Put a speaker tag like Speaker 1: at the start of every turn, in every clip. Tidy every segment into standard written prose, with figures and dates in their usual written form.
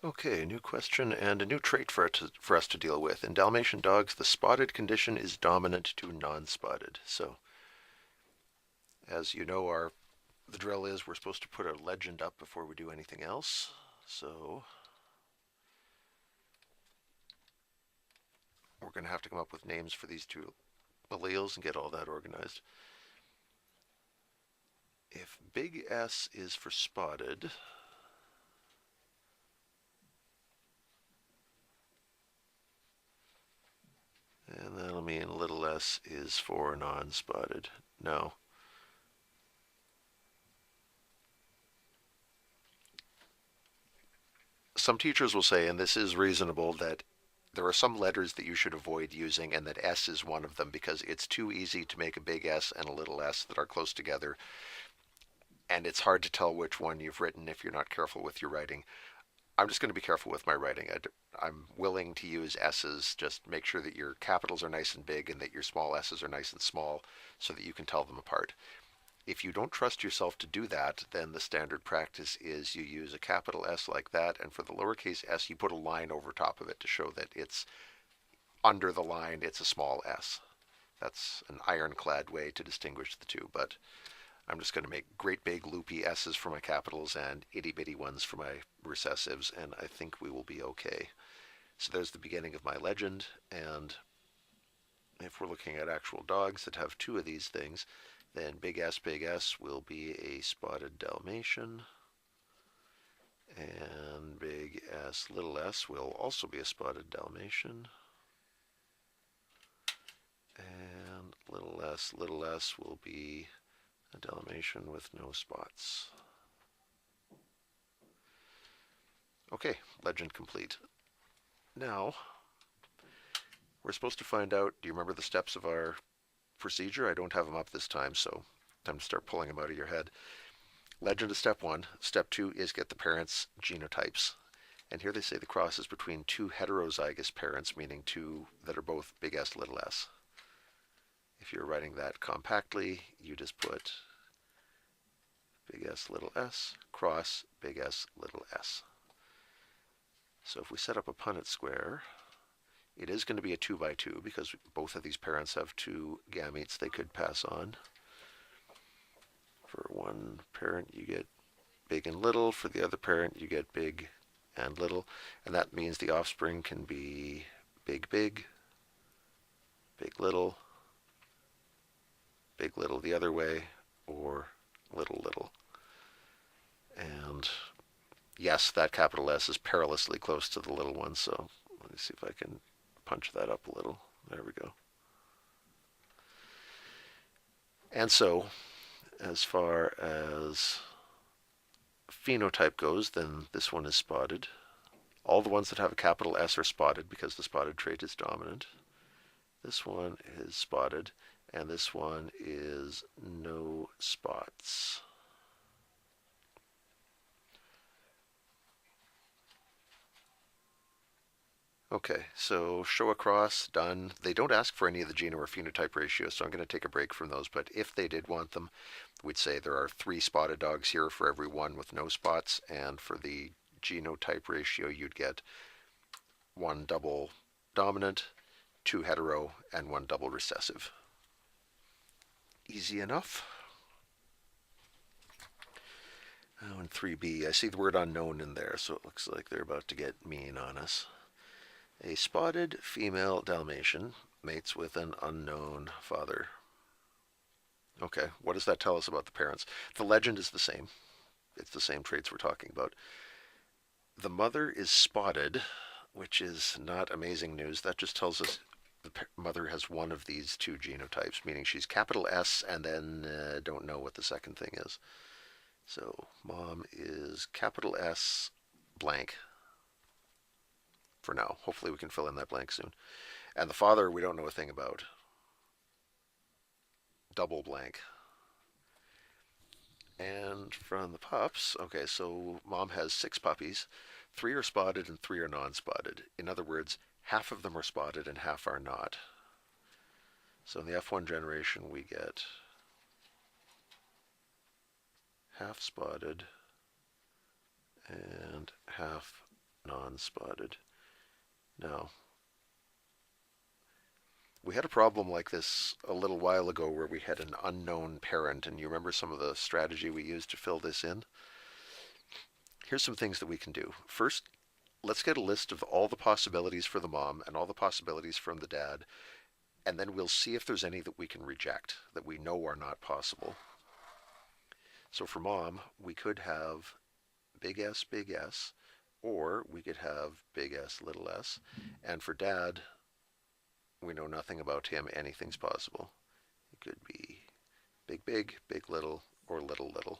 Speaker 1: Okay, new question and a new trait for us to deal with. In Dalmatian dogs, the spotted condition is dominant to non-spotted. So, as you know, the drill is we're supposed to put a legend up before we do anything else. So, we're going to have to come up with names for these two alleles and get all that organized. If big S is for spotted, and that'll mean little s is for non-spotted. No. Some teachers will say, and this is reasonable, that there are some letters that you should avoid using and that S is one of them because it's too easy to make a big S and a little s that are close together, and it's hard to tell which one you've written if you're not careful with your writing. I'm just going to be careful with my writing. I'm willing to use S's. Just make sure that your capitals are nice and big and that your small S's are nice and small so that you can tell them apart. If you don't trust yourself to do that, then the standard practice is you use a capital S like that, and for the lowercase s, you put a line over top of it to show that it's under the line, it's a small s. That's an ironclad way to distinguish the two, but I'm just going to make great big loopy S's for my capitals and itty bitty ones for my recessives, and I think we will be okay. So there's the beginning of my legend, and if we're looking at actual dogs that have two of these things, then big S will be a spotted Dalmatian, and big S will also be a spotted Dalmatian, and little s will be a Dalmatian with no spots. Okay, legend complete. Now, we're supposed to find out, do you remember the steps of our procedure? I don't have them up this time, so time to start pulling them out of your head. Legend is step one. Step two is get the parents' genotypes. And here they say the cross is between two heterozygous parents, meaning two that are both big S, little s. If you're writing that compactly, you just put big S, little s, cross big S, little s. So if we set up a Punnett square, it is going to be a 2 by 2 because both of these parents have two gametes they could pass on. For one parent, you get big and little. For the other parent, you get big and little. And that means the offspring can be big, big, big, little the other way, or little, little. And yes, that capital S is perilously close to the little one, so let me see if I can punch that up a little. There we go. And so, as far as phenotype goes, then this one is spotted. All the ones that have a capital S are spotted because the spotted trait is dominant. This one is spotted, and this one is no spots. Okay, so show across, done. They don't ask for any of the geno or phenotype ratios, so I'm going to take a break from those. But if they did want them, we'd say there are 3 spotted dogs here for every one with no spots, and for the genotype ratio, you'd get 1 double dominant, 2 hetero, and 1 double recessive. Easy enough. Oh, and 3B, I see the word unknown in there, so it looks like they're about to get mean on us. A spotted female Dalmatian mates with an unknown father. Okay, what does that tell us about the parents? The legend is the same. It's the same traits we're talking about. The mother is spotted, which is not amazing news. That just tells us the mother has one of these two genotypes, meaning she's capital S and then don't know what the second thing is. So mom is capital S blank for now. Hopefully we can fill in that blank soon. And the father we don't know a thing about. Double blank. And from the pups, okay, so mom has 6 puppies. 3 are spotted and 3 are non-spotted. In other words, half of them are spotted and half are not. So in the F1 generation, we get half spotted and half non-spotted. Now, we had a problem like this a little while ago where we had an unknown parent, and you remember some of the strategy we used to fill this in? Here's some things that we can do. First, let's get a list of all the possibilities for the mom and all the possibilities from the dad, and then we'll see if there's any that we can reject, that we know are not possible. So for mom, we could have big S, or we could have big S, little s. And for dad, we know nothing about him. Anything's possible. It could be big, big, little, or little, little.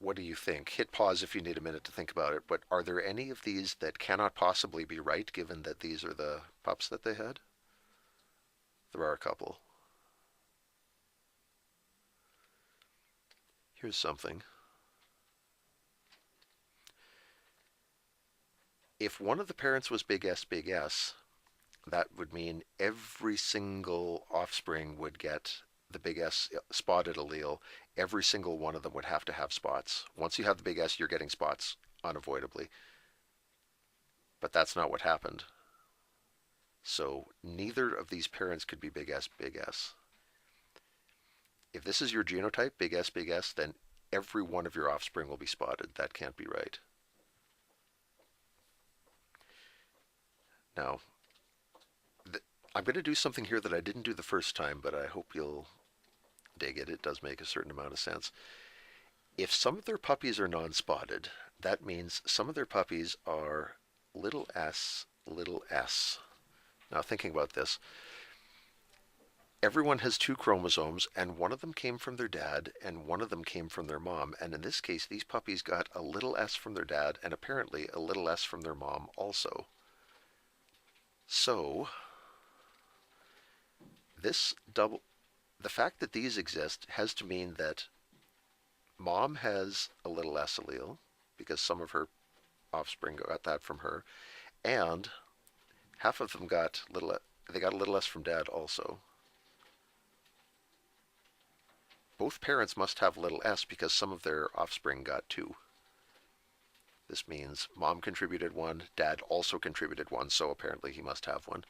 Speaker 1: What do you think? Hit pause if you need a minute to think about it, but are there any of these that cannot possibly be right given that these are the pups that they had? There are a couple. Here's something. If one of the parents was big S, that would mean every single offspring would get the big S spotted allele. Every single one of them would have to have spots. Once you have the big S, you're getting spots unavoidably. But that's not what happened. So neither of these parents could be big S, If this is your genotype, big S, then every one of your offspring will be spotted. That can't be right. Now, I'm going to do something here that I didn't do the first time, but I hope you'll dig it. It does make a certain amount of sense. If some of their puppies are non-spotted, that means some of their puppies are little s, little s. Now, thinking about this, everyone has two chromosomes, and one of them came from their dad, and one of them came from their mom. And in this case, these puppies got a little s from their dad, and apparently a little s from their mom also. So, the fact that these exist has to mean that mom has a little s allele, because some of her offspring got that from her, and half of them got a little s from dad also. Both parents must have little s because some of their offspring got two. This means mom contributed one, dad also contributed one, so apparently he must have one.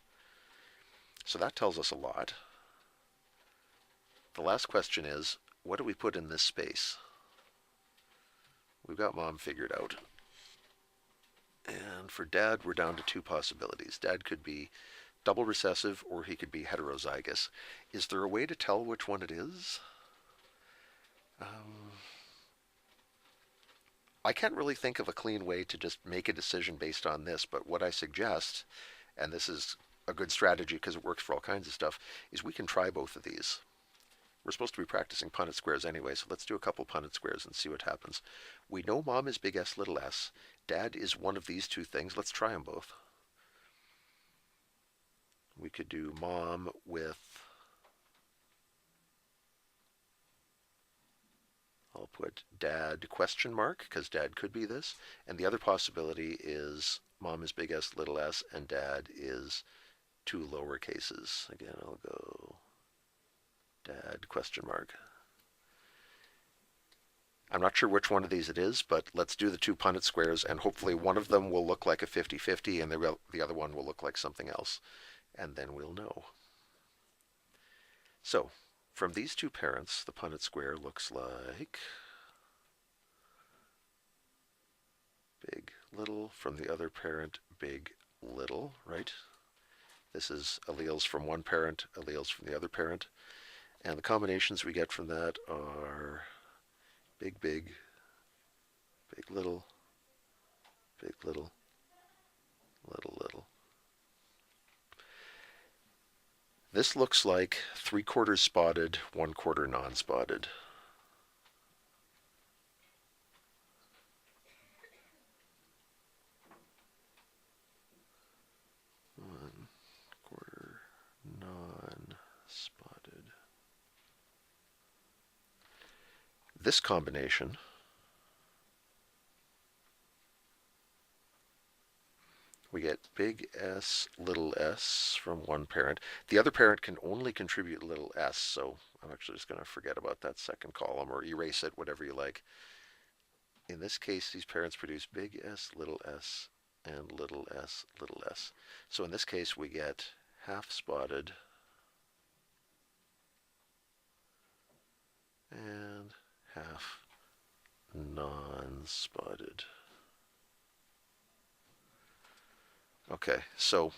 Speaker 1: So that tells us a lot. The last question is, what do we put in this space? We've got mom figured out. And for dad, we're down to two possibilities. Dad could be double recessive or he could be heterozygous. Is there a way to tell which one it is? I can't really think of a clean way to just make a decision based on this, but what I suggest, and this is a good strategy because it works for all kinds of stuff, is we can try both of these. We're supposed to be practicing Punnett squares anyway, so let's do a couple Punnett squares and see what happens. We know mom is big S, little s. Dad is one of these two things. Let's try them both. We could do mom with, I'll put dad question mark, because dad could be this. And the other possibility is mom is big S, little s, and dad is two lower cases. Again, I'll go dad question mark. I'm not sure which one of these it is, but let's do the two Punnett squares, and hopefully one of them will look like a 50-50, and the other one will look like something else. And then we'll know. So, from these two parents, the Punnett square looks like big, little. From the other parent, big, little, right? This is alleles from one parent, alleles from the other parent. And the combinations we get from that are big, big, big, little, little, little. This looks like 3/4 spotted, 1/4 non-spotted. Non-spotted. This combination we get big S, little s from one parent. The other parent can only contribute little s, so I'm actually just going to forget about that second column or erase it, whatever you like. In this case, these parents produce big S, and little s, little s. So in this case, we get half spotted and half non-spotted. Okay, so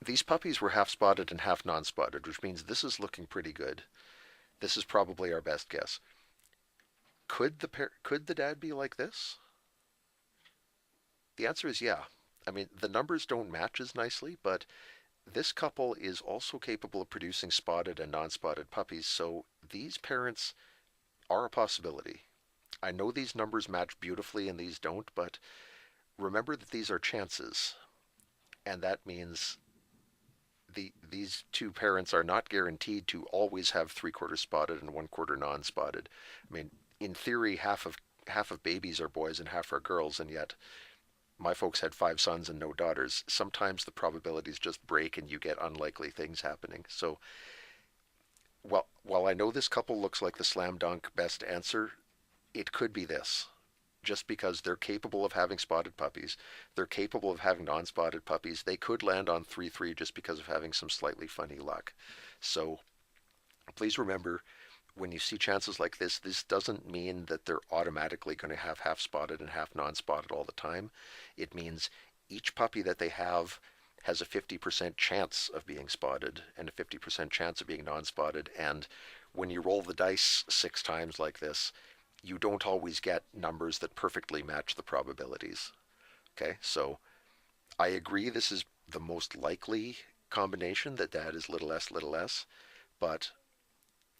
Speaker 1: these puppies were half spotted and half non-spotted, which means this is looking pretty good. This is probably our best guess. Could the dad be like this? The answer is yeah. I mean, the numbers don't match as nicely, but this couple is also capable of producing spotted and non-spotted puppies, so these parents are a possibility. I know these numbers match beautifully and these don't, but remember that these are chances, and that means these two parents are not guaranteed to always have three-quarters spotted and one-quarter non-spotted. I mean, in theory, half of babies are boys and half are girls, and yet my folks had five sons and no daughters. Sometimes the probabilities just break and you get unlikely things happening. So while I know this couple looks like the slam dunk best answer, it could be this. Just because they're capable of having spotted puppies, they're capable of having non-spotted puppies. They could land on 3-3 just because of having some slightly funny luck. So please remember, when you see chances like this doesn't mean that they're automatically going to have half spotted and half non-spotted all the time. It means each puppy that they have has a 50% chance of being spotted and a 50% chance of being non-spotted. And when you roll the dice 6 times like this, you don't always get numbers that perfectly match the probabilities. Okay, so I agree this is the most likely combination, that dad is little s, but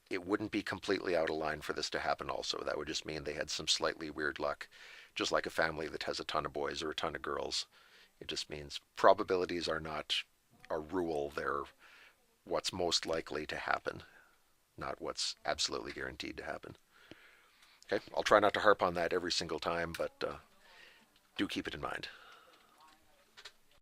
Speaker 1: it wouldn't be completely out of line for this to happen also. That would just mean they had some slightly weird luck, just like a family that has a ton of boys or a ton of girls. It just means probabilities are not a rule, they're what's most likely to happen, not what's absolutely guaranteed to happen. Okay, I'll try not to harp on that every single time, but do keep it in mind.